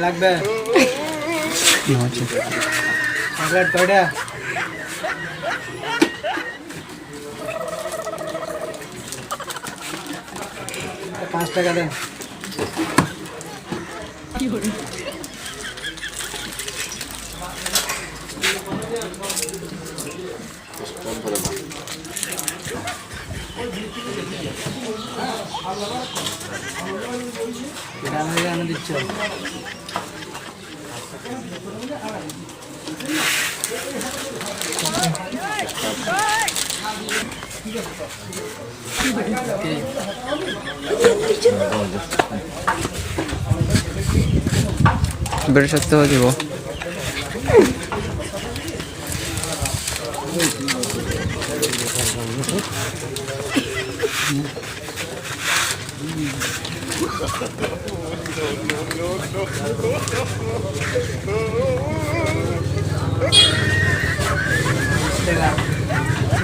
লাগবে চকলেট কয়টা? 5 টাকা দেন। দিচ্ছ বেড়ে সত্য দিব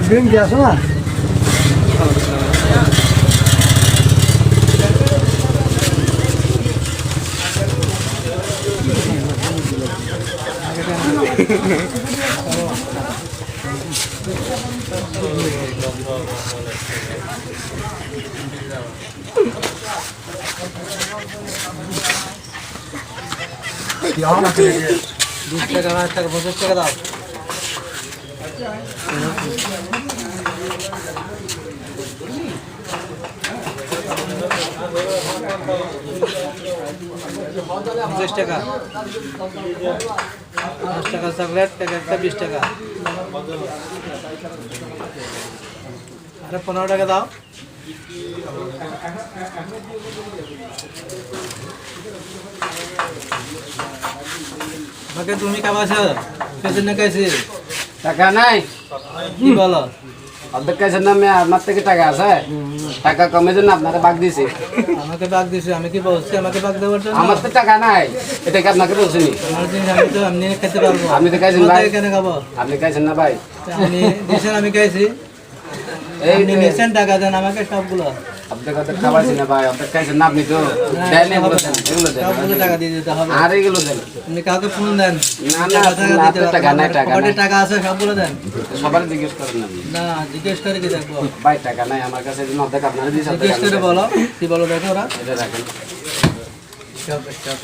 ড্রিঙ্ক দিয়ে আসো না $20 টাকা 50 টাকা দাও। $50 10 টাকা চকলেট প্যাকেটটা 20 টাকা। আরে 15 টাকা দাও। বাকি তুমি কামাছো পেছন না কাইছে টাকা নাই কি বলো? অর্ধেক কাছের নামে আমার থেকে টাকা আছে, টাকা কমে জন্য আপনাকে বাগ দিছি। আমাকে বাগ দিছে, আমি কি বলছি আমাকে বাগ দেওয়ার জন্য? আমার তো টাকা নাই, এটা কি আপনাকে বলছিনি? আমার জিনিস আমি তো এমনি খেতে পারবো। আপনি তো খাইছেন ভাই, কেন খাবো? আপনি খাইছেন না ভাই? আপনি দিয়েছেন, আমি খাইছি। এই আপনি নিয়েছেন টাকা দেন আমাকে সবগুলো। আপনাকে তো খাওয়াইছি না ভাই, আপনি খাইছেন না, আপনি তো দেন এগুলো দেন, এগুলো দেন, সবগুলো টাকা দিয়ে দিতে হবে। আর এগুলো দেন। আপনি কাউকে ফোন দেন, না না, আপনার টাকা নাই, টাকা নাই। পকেটে টাকা আছে সবগুলো দেন। সবার জিজ্ঞেস করেন না না জিজ্ঞেস করে কি দেখবো? ভাই, টাকা নাই আমার কাছে, অর্ধেক আপনারা দিয়েছেন। জিজ্ঞেস করে বলো, কি বলো দেখো ওরা। এটা রাখেন। Stop stop.